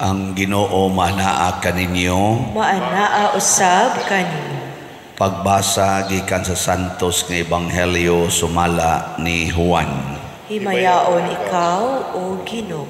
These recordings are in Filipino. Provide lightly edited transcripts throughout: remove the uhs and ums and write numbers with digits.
Ang Ginoo manaa kaninyo. Maanaa usab kanimo. Pagbasa gikan sa Santos nga Ebanghelyo sumala ni Juan. Himayaon ikaw o Ginoo.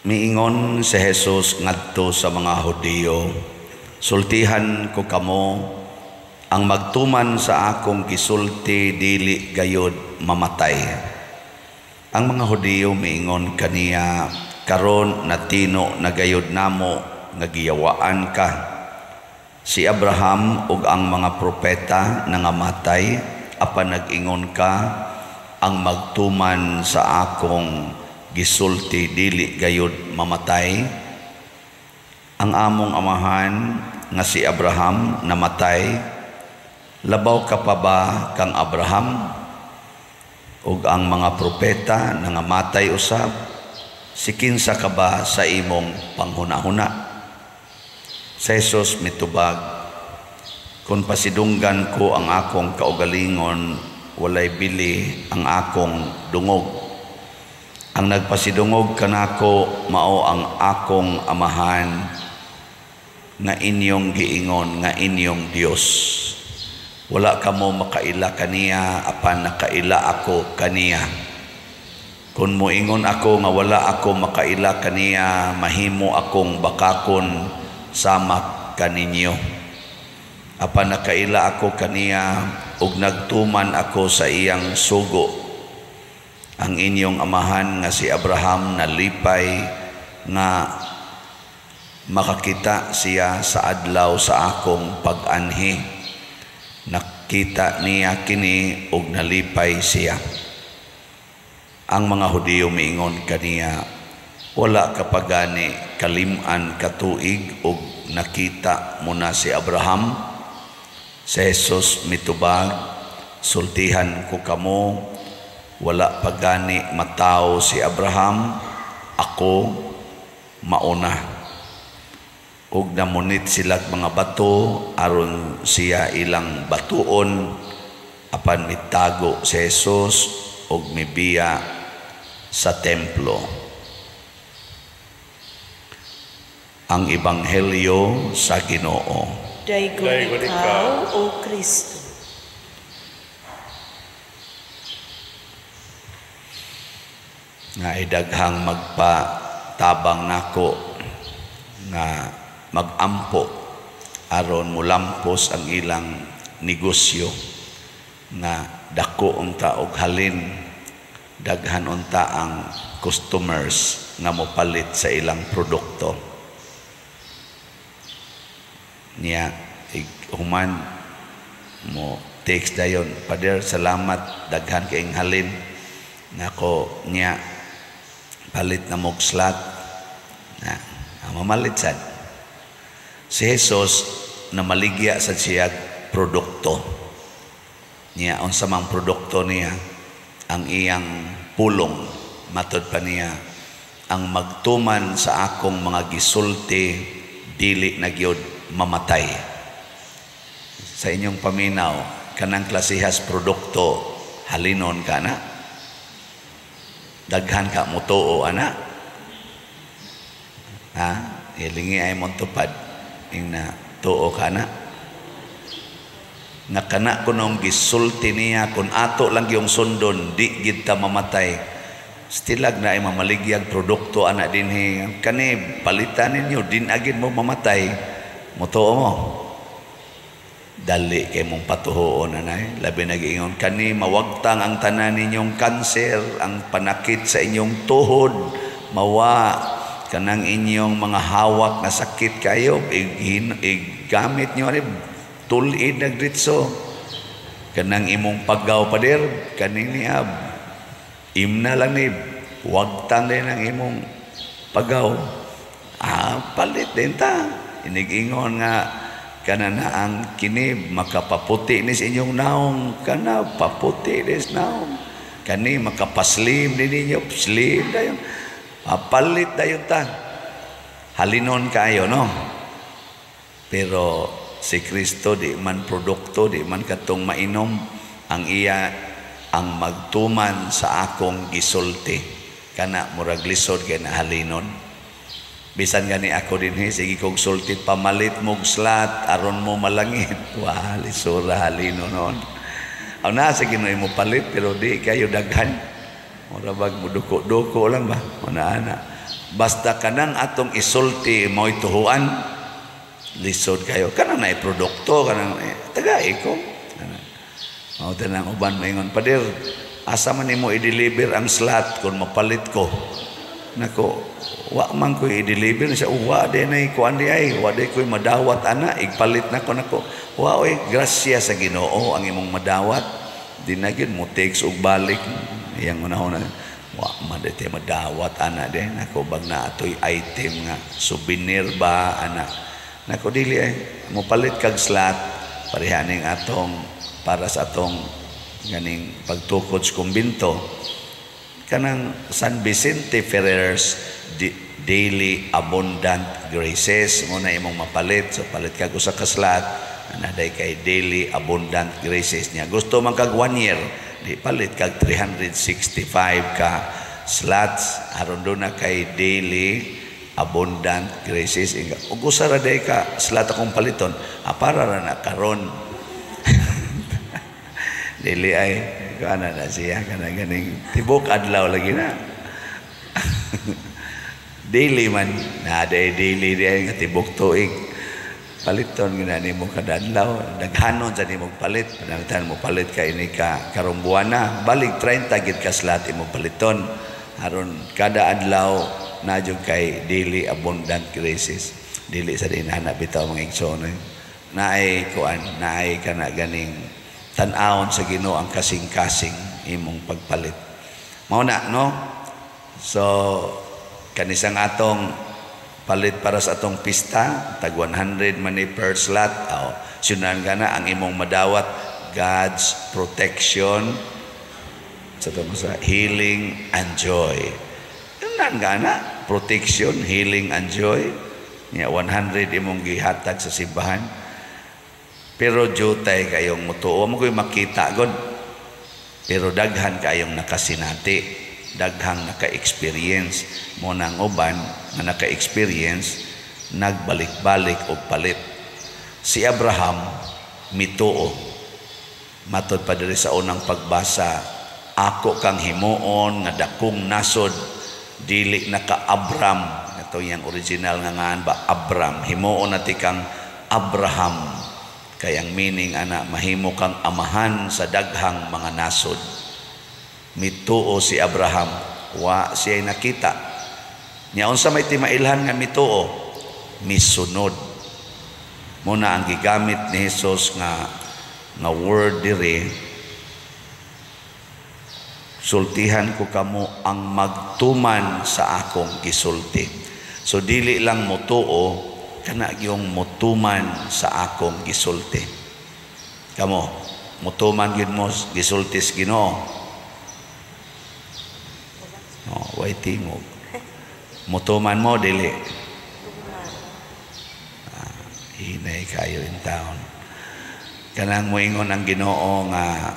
Miingon si Jesus ngadto sa mga Hudiyo, sultihan ko kamo, ang magtuman sa akong gisulti dili gayud mamatay. Ang mga Hudiyo miingon kaniya, karon natino na gayud namo nga giyawaan ka. Si Abraham ug ang mga propeta nangamatay, apan nag-ingon ka, ang magtuman sa akong gisulti dili gayud mamatay. Ang among amahan nga si Abraham namatay, labaw ka pa ba kang Abraham? Ug ang mga propeta nangamatay usab, sikinsa ka ba sa imong panghuna-huna? Sa Jesus mitubag, kung pasidunggan ko ang akong kaugalingon, walay bili ang akong dungog. Ang nagpasidungog kanako mao ang akong amahan, nga inyong giingon nga inyong Dios. Wala kamo makaila kaniya, apan nakaila ako kaniya. Kung moingon ako nga wala ako makaila kaniya, mahimo akong bakakon sama kaninyo. Apan nakaila ako kaniya, ug nagtuman ako sa iyang sugo. Ang inyong amahan nga si Abraham nalipay nga makakita siya sa adlaw sa akong pag-anhi. Nakita niya kini ug nalipay siya. Ang mga Hudiyo miingon kaniya, wala ka pa gani kalim-an katuig ug nakita mo na si Abraham. Si Jesus mitubag, sultihan ko kamo, wala pa gani mataw si Abraham, ako mauna. Ug namunit sila't mga bato aron siya ilang batuon, apan mitago si Jesus ug mibiya sa templo. Ang Ebanghelyo sa Ginoo. Daygon ikaw o Kristo. Nga idaghang magpatabang nako nga magampo aron mulampos ang ilang negosyo, nga dako unta og halin, daghan unta ang customers nga mopalit sa ilang produkto. Niya human mo text dayon, Pader, salamat, daghan kayong halin nako niya palit na mog slot na mamalit sad. Si Jesus na maligya sa siya produkto niya, unsa mang produkto niya, ang iyang pulong, matod pa niya, ang magtuman sa akong mga gisulti dili na gyud mamatay. Sa inyong paminaw, kanang klasihas produkto halinon ka na, daghan ka mutuo ana, ha, ilingi ay mong tupad ing na tuo ka na, nga kana kunong gisulti niya, kung ato lang yung sundon di gid ta mamatay, stilag na ay mamaligyag produkto ana dinhi, kani palitan ninyo din agid mo mamatay, mutuo mo, dali kay mong patuhoon anay. Labi nag-ingon kani mawagtang ang tanan ninyong kanser, ang panakit sa inyong tuhod mawa, kanang inyong mga hawak na sakit kayo gamit nyo ani tulid nagdritso, kanang imong paggaw Pader kanini imna lang ni wagtang din ang imong paggaw, palit din ta. Inig-ingon nga kanana ang kini makapaputi ni sa inyong naong, kana paputi ni sa naong, kani makapaslim din ninyo, slim dayon, palit dayon ta, halinon kayo no. Pero si Kristo di man produkto, di man katong mainom, ang iya ang magtuman sa akong gisulti. kana murag lisod kay nahalinon. Bisan gani ako din sige kog sulti pamalit mog slat aron mo malangit. Wah, lisura halino noon. Aw na sige no mo palit pero di kayo daghan. Mura bag mo duko lang ba? Ana. Basta kanang atong isulti mo ituhuan lisod kayo. Kanang na produkto kanang tagay ko. Mao tanang uban maingon pader. Asa man nimo i-deliver ang slat kung mapalit ko? Nako, wa man ko i-deliver siya. Wa de nay ko andi ay, wa de ko madawat ana, igpalit nako nako. Wa oy, grasya sa Ginoo ang imong madawat. Di na gyud mo takes og balik. Iyang unahon na. Wa man de madawat ana de. Nako bag na atoy item nga souvenir ba ana. Nako dili ay mo palit kag slat parehaning atong para sa atong ganing pagtukod sa kumbinto kanang San Vicente Ferrer's Daily Abundant Graces mo na imong mapalit so palit kag usa ka slat anaday kay Daily Abundant Graces niya gusto man kag 1 year di palit kag 365 ka slots aron do na kay Daily Abundant Graces ug usa ra day ka slot akong paliton para ra na karon dili ay kana na siya kana ganing tibok adlaw lagi na daily man na daily diay nga tibok tuig paliton ginani mo kada adlaw daghanon sa nimo palit panangtan mo palit kay ini ka karong buwan na balik 30 gid ka slot imo paliton aron kada adlaw na jud kay Daily Abundant Graces dili sa dinana bitaw mga igsoon naay kuan naay kana ganing tan-awon sa Ginoo ang kasing-kasing imong pagpalit. Mao na no? So kanisang atong palit para sa atong pista tag 100 man per slot. Sunan gana ang imong madawat God's protection sa sa healing and joy. Sunan gana protection, healing and joy. Ya 100 imong gihatag sa simbahan. Pero jutay kayong mutuo mo ko'y makita god. Pero daghan kayong nakasinati, daghang naka-experience mo nang uban na naka-experience nagbalik-balik og palit. Si Abraham mituo. Matod pa diri sa unang pagbasa, ako kang himuon nga dakong nasod dili naka Abram. Ito yung original nga ngaan ba Abram. Himuon nati kang Abraham. Kayang meaning ana mahimo kang amahan sa daghang mga nasod. Mituo si Abraham wa siya nakita nya unsa may timailhan nga mituo misunod mo na ang gigamit ni Hesus nga word diri sultihan ko kamo ang magtuman sa akong gisulti. So dili lang mutuo kana yung mutuman sa akong gisulti. Kamo, mutuman gyud mo gisultis Ginoo. Way tingog. Mutuman mo dili. Hinay kayo in town. Kanang moingon ang Ginoo nga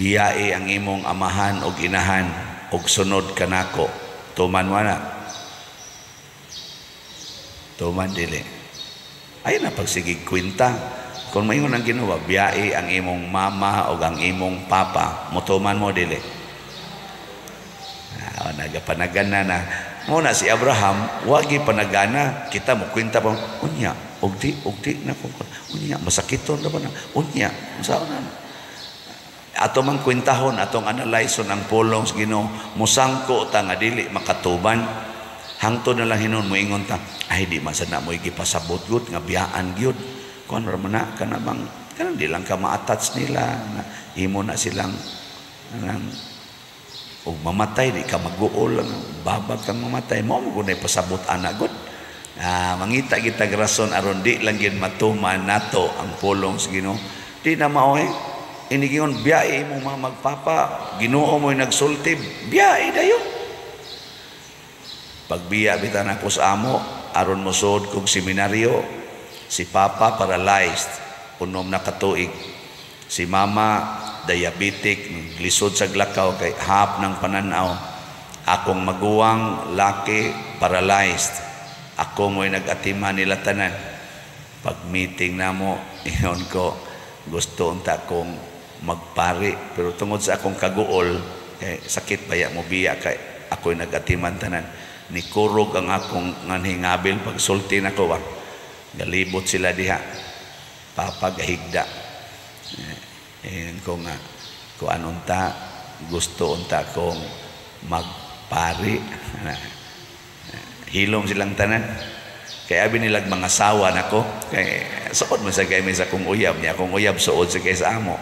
biyai ang imong amahan og inahan og sunod kanako. Tuman mo na. Tuman dili. Ay na pagsigig kwenta. Kung maingon ang Ginoo, biyai ang imong mama o ang imong papa, mutuman mo dili. Nagapanagana na. Muna si Abraham, wagi panagana, kita mo kwenta pa, unya, ugdi na ko. Unya, masakiton na ba na? Unya, saan na? Ato mang kwentahon, atong analyson ang pulong sa Ginoo, musangko ta nga dili makatuban. Hangto na lang hinon mo ingon ta, ay di man sana mo igipasabot gud nga biyaan gyud. Kuan ra man na kana bang kanang di lang ka ma-attach nila na imo na silang nang og mamatay di ka mag-uol lang babag kang mamatay mo gunay pasabot ana gud. Mangita kita rason aron di lang gyud matuman nato ang pulong sa Ginoo. Di na mao inigingon biyahe mo mga magpapa, Ginoo mo nagsulti, biyahe dayon. Pagbiya bitan ako sa amo, aron mo sud kog seminaryo, si papa paralyzed, unom na katuig. Si mama diabetic, lisod sa glakaw kay hap ng pananaw. Akong maguwang laki paralyzed. Ako mo'y nag-atima nila tanan. Pag meeting na mo, iyon ko, gusto unta kong magpari. Pero tungod sa akong kaguol, sakit baya mo biya kay ako'y nag-atiman tanan. Nikurog ang akong nganhingabil pag sulti na ko. Galibot sila diha. Papagahigda. Iyon ko nga, kung anunta, gusto unta kong magpari. Hilom silang tanan. Kaya abi nilag mga sawa nako. Kay suod man sa kay sa kong uyab niya, kung uyab suod sa kay sa amo.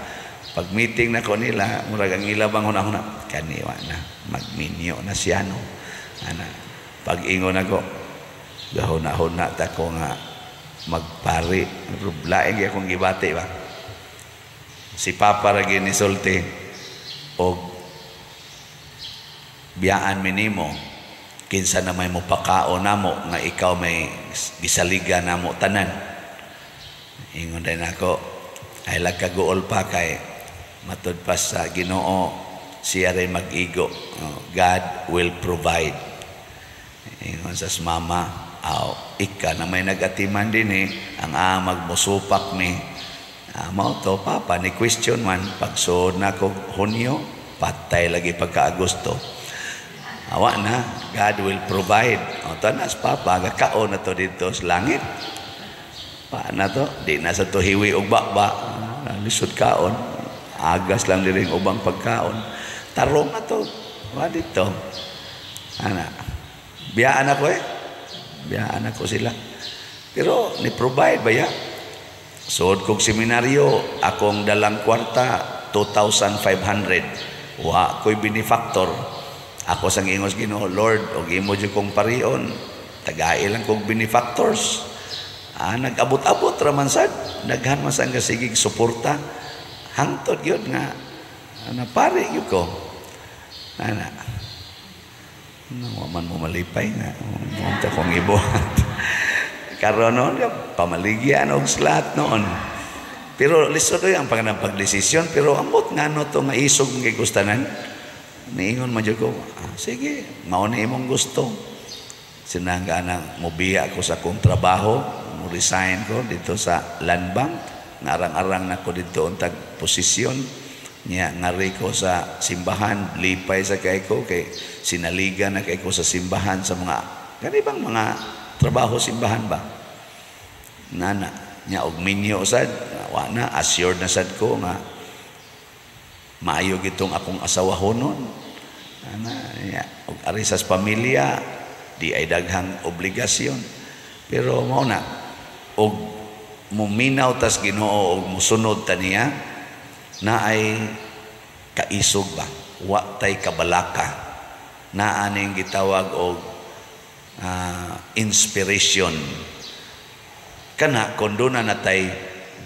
Pag meeting nako nila, murag ang ilabang hunahuna kaniwa na magminyo na siya no. Ana pag ingon nako, gahuna-huna ta ko nga magpari. Laing akong gibati ba. Si Papa ra ni sulti og biyaan minimo kinsa na may mupakaon namo nga ikaw may gisaliga namo tanan. Ingon din ako ay lagkaguol pa kay matud pa sa Ginoo siya ray mag-igo. God will provide. Ingon sa mama, ika na may nag-atiman din ang magmusupak ni mao to Papa ni question man pagsud na ko Hunyo patay lagi pagka Agosto. Awa na, God will provide. Tanas Papa, gakaon na to dito sa langit. Paano to? Di na sa to hiwi o bakba. Lisod kaon. Agas lang din ubang pagkaon. Tarong na to. Wa dito. Ana. Biyaan ako Biyaan ako sila. Pero ni-provide ba ya? Suod kong seminaryo, akong dalang kwarta, 2,500. Wa ko'y benefactor. Ako sang ingos Ginoo, Lord, og imo jud kong parion, tagay lang kong benefactors. Nag-abot-abot raman sad, daghan man sang kasigig suporta. Hangtod gyud nga napari gyud ko. Ana. Naman mo malipay nga. Munta kong ibuhat. Karon noon, pamaligyan og slat noon. Pero lisod ang pagdesisyon, pero ambot nga no to nga isog kay gustanan. Niingon man jud ko, sige, mao ni imong gusto. Sinangga na mobiya ko sa akong trabaho, mo resign ko dito sa Land Bank, ngarang-arang na ko dito untag posisyon. Nya ngari ko sa simbahan, lipay sa kay ko kay sinaligan na kay ko sa simbahan sa mga kanibang mga trabaho simbahan ba. Nana, nya og minyo sad, wa na assured na sad ko nga maayo gitong akong asawahonon. Og ari sa pamilya di ay daghang obligasyon. Pero mao na og muminaw tas Ginoo og musunod ta niya na ay kaisog ba, wa tay kabalaka, na aning gitawag og inspiration. Kana konduna natay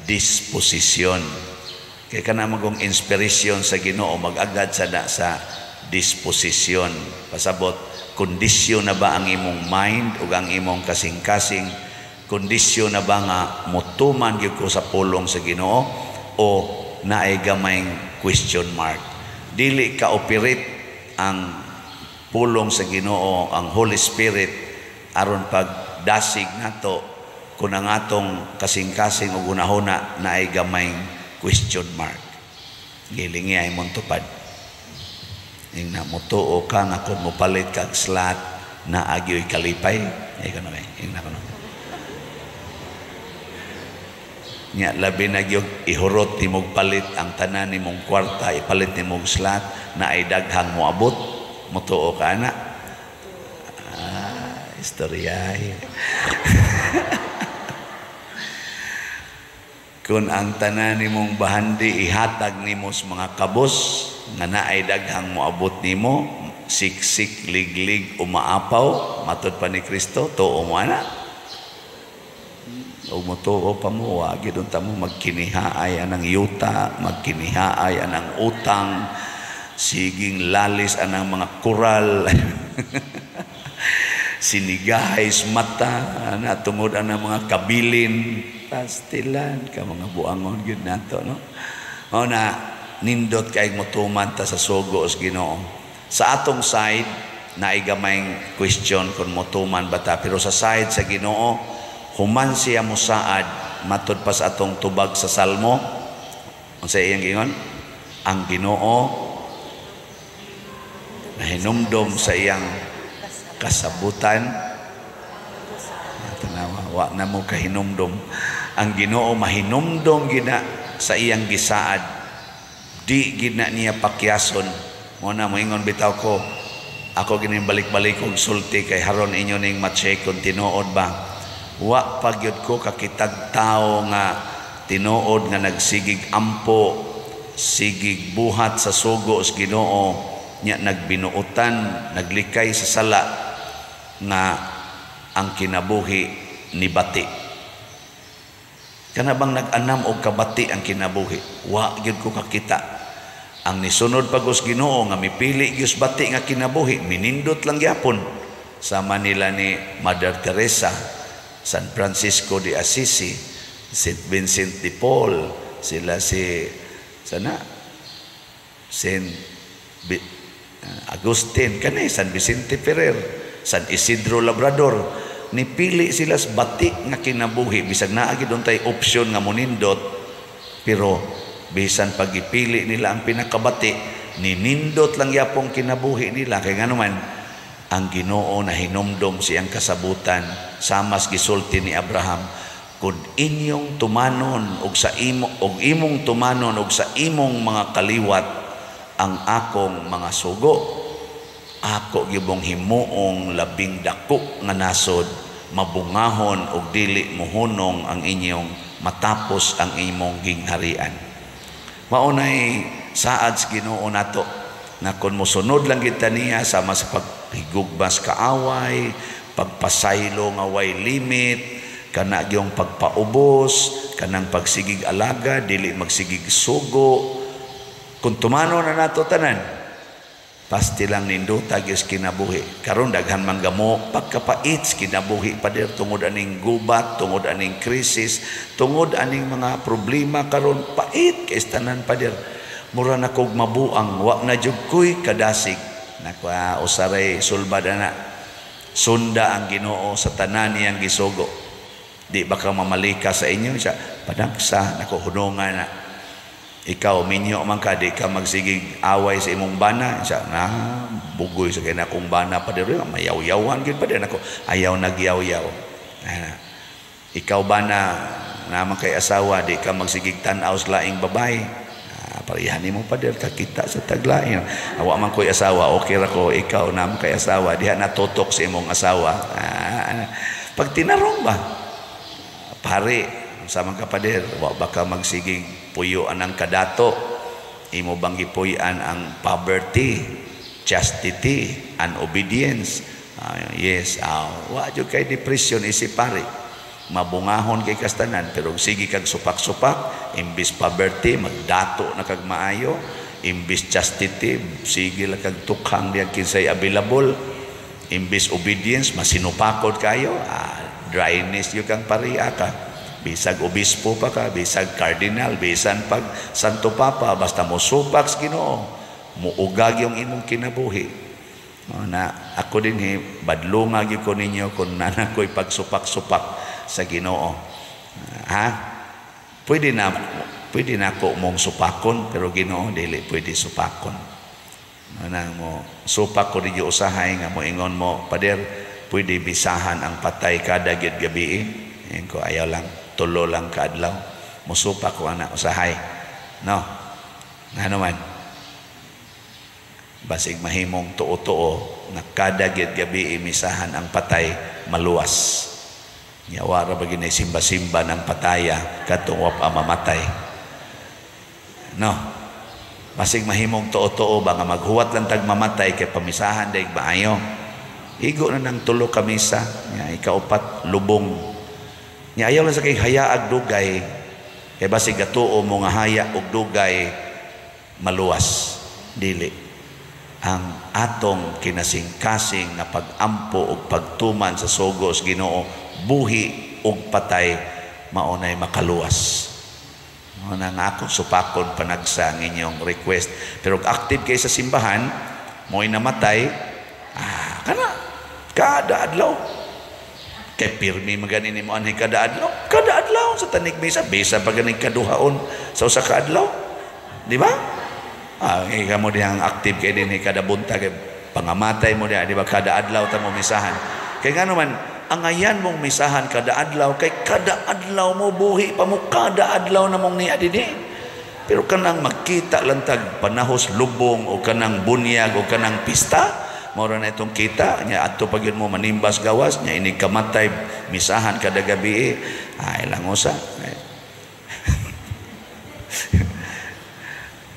disposisyon. Kaya ka naman kong inspiration sa Ginoo, mag-agad sa disposisyon. Pasabot, kondisyon na ba ang imong mind o ang imong kasing-kasing? Kondisyon na ba nga mutuman gyud ko sa pulong sa Ginoo o naay gamayng question mark? Dili ka operate ang pulong sa Ginoo, ang Holy Spirit aron pagdasig nato kun ang atong kasing-kasing o gunahuna naay gamayng question mark. Gilingi ay mong tupad. Yung namutuo ka nga kung mupalit kag slat na agyo'y kalipay. Ay ka na ba? Yung na ka na. Nya labi na yung ihurot ni mong palit ang tanan ni mong kwarta, ipalit ni mong slat na ay daghang moabot. Mutuo ka na. Istorya. Kung ang tanan nimong bahandi ihatag nimo sa mga kabos nga naay daghang moabot nimo, siksik liglig umaapaw matud pa ni Kristo, tuo mo ana. O motuo pa mo, wagi doon ta mo magkinihaay anang yuta, magkinihaay anang utang, siging lalis anang mga kural. Sinigahis mata na tungod anang mga kabilin. Pastilan ka mga buangon gyud nato no. Mao na nindot kay motuman ta sa sugo sa Ginoo. Sa atong side naay gamayng question kung motuman ba ta, pero sa side sa Ginoo human siya musaad matud pa sa atong tubag sa Salmo. Unsa iyang gingon? Ang Ginoo nahinumdom sa iyang kasabutan. Tanawa, wa na mo kahinumdom. Ang Ginoo mahinumdom gina sa iyang gisaad. Di gina niya pakyason. Muna moingon bitaw ko, ako gining balik-balik og sulti kay haron inyo ning ma-check kung tinuod ba. Wa pagyud ko kakitag tao nga tinuod nga nagsigig ampo, sigig buhat sa sugo sa Ginoo, nya nagbinuutan, naglikay sa sala nga ang kinabuhi ni bati. Kana bang nag-anam og kabati ang kinabuhi? Wa gyud ko kakita. Ang nisunod pagos Ginoo nga mipili gyud bati nga kinabuhi, minindot lang gyapon. Sama nila ni Mother Teresa, San Francisco de Assisi, Saint Vincent de Paul, sila si Saint Agustin, kanay San Vicente Ferrer, San Isidro Labrador. Nipili sila sa bati nga kinabuhi, bisag naagi doon tayo option nga munindot, pero bisan pagipili nila ang pinakabati, ninindot lang yapong kinabuhi nila. Kaya nga naman ang Ginoo na hinumdom siyang kasabutan, samas gisulti ni Abraham, kung inyong tumanon og sa imong tumanon og sa imong mga kaliwat ang akong mga sugo, ako gibong himuong labing dako nga nasod, mabungahon og dili mohunong ang inyong matapos ang imong gingharian. Maunay saad sa Ginoo nato na kung mosunod lang kita niya sama sa paghigugbas kaaway, pagpasaylo nga way limit, kana gyung pagpaubos, kanang pagsigig alaga, dili magsigig sugo. Kung tumano na nato tanan, pasti lang ninduta gyud kinabuhi. Karon daghan manggamo pagkapait kinabuhi pader tungod aning gubat, tungod aning krisis, tungod aning mga problema karon pait kay tanan pader. Mura na kog mabuang, wa na jud koy kadasig. Nakwa usaray sulbad ana. Sunda ang Ginoo sa tanan niyang gisugo. Di ba ka mamalika sa inyo siya? Padagsa nako hunongan na. Ikaw minyo man ka, di ka magsigig away sa imong bana. Siya na bugoy sa kina kong bana pa diri, mayaw-yawan gid pa din ako. Ayaw nagyaw-yaw. Ikaw bana naman kay asawa, di ka magsigig tan-aw sa laing babae. Parihan mo pa dir kakita sa taglain. Awa man ko'y asawa, okay ra ko, ikaw naman kay asawa, diha natutok sa imong asawa. Pag tinarong ba, pare, sama ka pa dir, wa baka magsigig puyo anang kadato, imo bang gipuyan ang poverty, chastity, and obedience. Yes, wa jud kay depression isip pare. Mabungahon kay kastanan, pero sige kag supak-supak, imbis poverty magdato na kag maayo, imbis chastity sige lang kag tukhang diyan kinsay available, imbis obedience masinupakod kayo, dryness yung kang pariya ka, bisag obispo pa ka, bisag cardinal, bisan pag santo papa, basta mo supak sa Ginoo, muugag yung imong kinabuhi. Na ako din badlungag ko ninyo kung nana ko'y pagsupak-supak sa Ginoo. Pwede na ako mong supakon, pero Ginoo dili pwede supakon. Nang mo supak ko di usahay nga mo ingon mo, pader, pwede bisahan ang patay kada gyud gabi. Ko ayaw lang, tulo lang kadlaw. Musupak ko ana usahay. No. Ngano man. Basig mahimong tuo-tuo na kada gyud gabi misahan ang patay maluwas. Yawara bagi na simba-simba ng pataya katong wap mamatay. No. Basig mahimong tuo-tuo ba nga maghuwat lang tag mamatay kay pamisahan daig maayo. Igo na ng tulo ka misa, nya ikaupat lubong. Nya ayaw lang sa kay hayaag dugay. Kay basig gatuo mo nga haya og dugay maluwas. Dili. Ang atong kinasing-kasing na pag-ampo o pagtuman sa sugos Ginoo, buhi o patay, maunay makaluwas. Nang ako supakon panagsa ang inyong request. Pero active kayo sa simbahan, mo'y namatay, kada adlaw. Kay pirmi maganin mo anhay kada adlaw. Kada adlaw sa tanig misa, bisa pa ganing kaduhaon sa usa ka adlaw. Di ba? Ikaw mo diyang active kayo din kada buntag, pangamatay mo diya, di ba? Kada adlaw ta mo misahan. Kaya nga naman, ang ayan mong misahan kada adlaw, kay kada adlaw mo buhi pa mo, kada adlaw na mong niya dini. Pero kanang magkita lang tag panahos lubong o kanang bunyag o kanang pista, mora na itong kita, niya ato pag yun mo manimbas gawas, niya inig kamatay, misahan kada gabi, ay lang usa.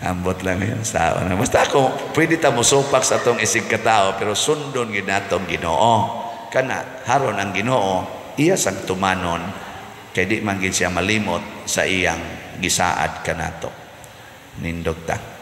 Ambot lang yun sa tao. Basta ako, pwede ta mo supak sa itong isig katao, pero sundon ginatong Ginoo. Kana haron ang Ginoo iya sang tumanon kay di man gid siya malimot sa iyang gisaad kanato. Nindot ta.